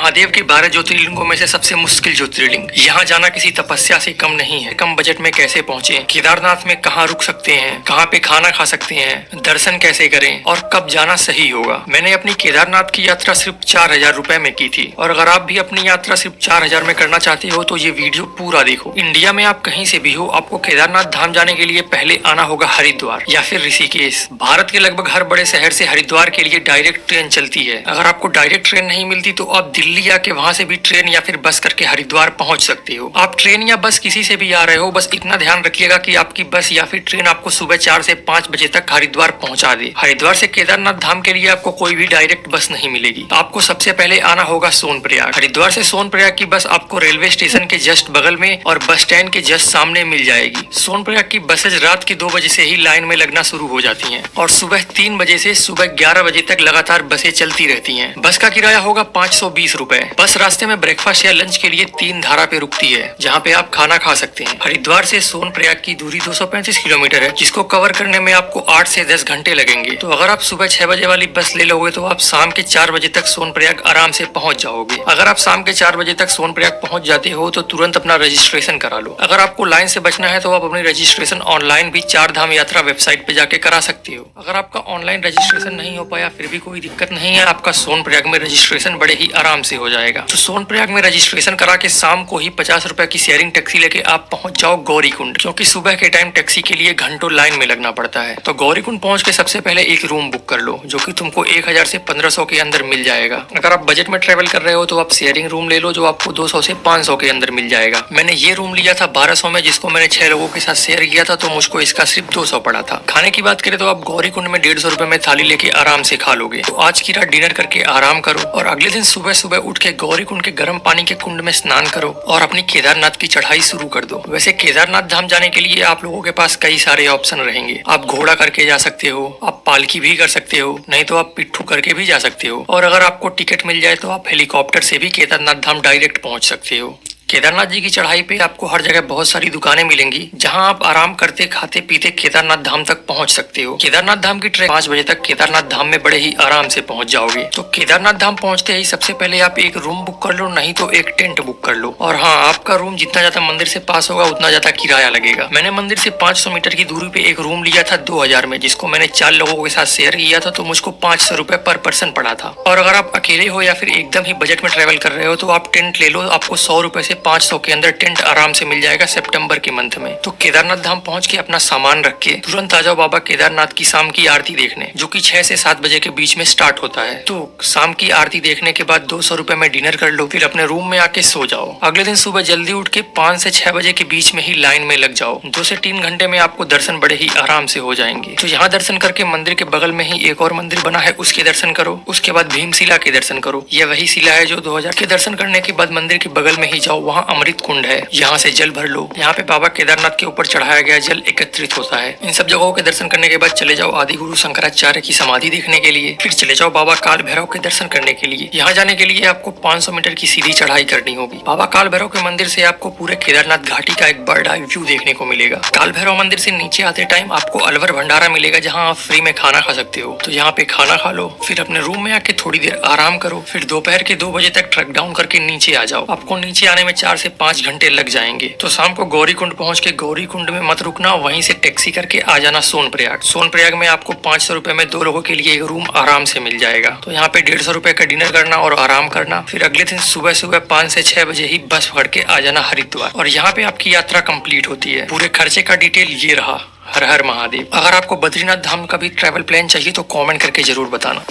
महादेव के 12 ज्योतिर्लिंगों में से सबसे मुश्किल ज्योतिर्लिंग। यहाँ जाना किसी तपस्या से कम नहीं है। कम बजट में कैसे पहुँचे, केदारनाथ में कहाँ रुक सकते हैं, कहाँ पे खाना खा सकते हैं, दर्शन कैसे करें और कब जाना सही होगा। मैंने अपनी केदारनाथ की यात्रा सिर्फ 4000 रुपए में की थी और अगर आप भी अपनी यात्रा सिर्फ 4000 में करना चाहते हो तो ये वीडियो पूरा देखो। इंडिया में आप कहीं से भी हो, आपको केदारनाथ धाम जाने के लिए पहले आना होगा हरिद्वार या फिर ऋषिकेश। भारत के लगभग हर बड़े शहर से हरिद्वार के लिए डायरेक्ट ट्रेन चलती है। अगर आपको डायरेक्ट ट्रेन नहीं मिलती तो आप दिल्ली आके वहां से भी ट्रेन या फिर बस करके हरिद्वार पहुंच सकते हो। आप ट्रेन या बस किसी से भी आ रहे हो, बस इतना ध्यान रखिएगा कि आपकी बस या फिर ट्रेन आपको सुबह 4 से 5 बजे तक हरिद्वार पहुंचा दे। हरिद्वार से केदारनाथ धाम के लिए आपको कोई भी डायरेक्ट बस नहीं मिलेगी। आपको सबसे पहले आना होगा सोनप्रयाग। हरिद्वार से सोनप्रयाग की बस आपको रेलवे स्टेशन के जस्ट बगल में और बस स्टैंड के जस्ट सामने मिल जाएगी। सोनप्रयाग की बसेज रात के 2 बजे से ही लाइन में लगना शुरू हो जाती हैं और सुबह 3 बजे से सुबह 11 बजे तक लगातार बसें चलती रहती हैं। बस का किराया होगा 520 रुपए। बस रास्ते में ब्रेकफास्ट या लंच के लिए 3 धारा पे रुकती है जहाँ पे आप खाना खा सकते हैं। हरिद्वार से सोनप्रयाग की दूरी 235 किलोमीटर है, जिसको कवर करने में आपको 8 से 10 घंटे लगेंगे। तो अगर आप सुबह 6 बजे वाली बस ले लोगे तो आप शाम के 4 बजे तक सोनप्रयाग आराम से पहुंच जाओगे। अगर आप शाम के 4 बजे तक सोनप्रयाग पहुंच जाते हो तो तुरंत अपना रजिस्ट्रेशन करा लो। अगर आपको लाइन से बचना है तो आप अपनी रजिस्ट्रेशन ऑनलाइन भी 4 धाम यात्रा वेबसाइट पे जाके करा सकते हो। अगर आपका ऑनलाइन रजिस्ट्रेशन नहीं हो पाया फिर भी कोई दिक्कत नहीं है, आपका सोनप्रयाग में रजिस्ट्रेशन बड़े ही आराम से हो जाएगा। तो सोनप्रयाग में रजिस्ट्रेशन करा के शाम को ही 50 रुपए की शेयरिंग टैक्सी लेके आप पहुंच जाओ गौरीकुंड, क्योंकि सुबह के टाइम टैक्सी के लिए घंटों लाइन में लगना पड़ता है। तो गौरीकुंड पहुंच के सबसे पहले एक रूम बुक कर लो जो कि तुमको 1000 से 1500 के अंदर मिल जाएगा। अगर आप बजट में ट्रेवल कर रहे हो तो आप शेयरिंग रूम ले लो जो आपको 200 से 500 के अंदर मिल जाएगा। मैंने ये रूम लिया था 1200 में, जिसको मैंने 6 लोगों के साथ शेयर किया था, तो मुझको इसका सिर्फ 200 पड़ा था। खाने की बात करें तो आप गौरीकुंड में 150 रुपए में थाली लेके आराम से खा लोगे। तो आज की रात डिनर करके आराम करो और अगले दिन सुबह सुबह उठ के गौरीकुंड के गर्म पानी के कुंड में स्नान करो और अपनी केदारनाथ की चढ़ाई शुरू कर दो। वैसे केदारनाथ धाम जाने के लिए आप लोगों के पास कई सारे ऑप्शन रहेंगे। आप घोड़ा करके जा सकते हो, आप पालकी भी कर सकते हो, नहीं तो आप पिट्ठू करके भी जा सकते हो और अगर आपको टिकट मिल जाए तो आप हेलीकॉप्टर से भी केदारनाथ धाम डायरेक्ट पहुंच सकते हो। केदारनाथ जी की चढ़ाई पे आपको हर जगह बहुत सारी दुकानें मिलेंगी जहां आप आराम करते खाते पीते केदारनाथ धाम तक पहुंच सकते हो। केदारनाथ धाम की ट्रेन 5 बजे तक केदारनाथ धाम में बड़े ही आराम से पहुंच जाओगे। तो केदारनाथ धाम पहुंचते ही सबसे पहले आप एक रूम बुक कर लो, नहीं तो एक टेंट बुक कर लो। और हाँ, आपका रूम जितना ज्यादा मंदिर से पास होगा उतना ज्यादा किराया लगेगा। मैंने मंदिर से 500 मीटर की दूरी पे एक रूम लिया था 2000 में, जिसको मैंने 4 लोगों के साथ शेयर किया था, तो मुझको 500 रुपए पर पर्सन पड़ा था। और अगर आप अकेले हो या फिर एकदम ही बजट में ट्रेवल कर रहे हो तो आप टेंट ले लो, आपको 100 रुपए से 500 के अंदर टेंट आराम से मिल जाएगा सितंबर के मंथ में। तो केदारनाथ धाम पहुंच के अपना सामान रख के तुरंत आ जाओ बाबा केदारनाथ की शाम की आरती देखने, जो कि 6 से 7 बजे के बीच में स्टार्ट होता है। तो शाम की आरती देखने के बाद 200 रुपए में डिनर कर लो, फिर अपने रूम में आके सो जाओ। अगले दिन सुबह जल्दी उठ के 5 से 6 बजे के बीच में ही लाइन में लग जाओ। 2 से 3 घंटे में आपको दर्शन बड़े ही आराम से हो जाएंगे। तो यहाँ दर्शन करके मंदिर के बगल में ही एक और मंदिर बना है, उसके दर्शन करो। उसके बाद भीमशिला के दर्शन करो। यह वही शिला है जो 2000 के दर्शन करने के बाद मंदिर के बगल में ही जाओ, वहाँ अमृत कुंड है, यहाँ से जल भर लो। यहाँ पे बाबा केदारनाथ के ऊपर चढ़ाया गया जल एकत्रित होता है। इन सब जगहों के दर्शन करने के बाद चले जाओ आदि गुरु शंकराचार्य की समाधि देखने के लिए। फिर चले जाओ बाबा काल भैरव के दर्शन करने के लिए। यहाँ जाने के लिए आपको 500 मीटर की सीधी चढ़ाई करनी होगी। बाबा काल भैरव के मंदिर से आपको पूरे केदारनाथ घाटी का एक बर्ड आई व्यू देखने को मिलेगा। काल भैरव मंदिर से नीचे आते टाइम आपको अलवर भंडारा मिलेगा, जहाँ आप फ्री में खाना खा सकते हो। तो यहाँ पे खाना खा लो, फिर अपने रूम में आके थोड़ी देर आराम करो। फिर दोपहर के 2 बजे तक ट्रक डाउन करके नीचे आ जाओ। आपको नीचे आने में 4 से 5 घंटे लग जाएंगे। तो शाम को गौरीकुंड पहुंच के गौरीकुंड में मत रुकना, वहीं से टैक्सी करके आ जाना सोनप्रयाग। सोनप्रयाग में आपको 500 रुपए में 2 लोगों के लिए एक रूम आराम से मिल जाएगा। तो यहाँ पे 150 रुपए का डिनर करना और आराम करना। फिर अगले दिन सुबह सुबह 5 से 6 बजे ही बस पकड़ के आ जाना हरिद्वार और यहाँ पे आपकी यात्रा कंप्लीट होती है। पूरे खर्चे का डिटेल ये रहा। हर हर महादेव। अगर आपको बद्रीनाथ धाम का भी ट्रैवल प्लान चाहिए तो कमेंट करके जरूर बताना।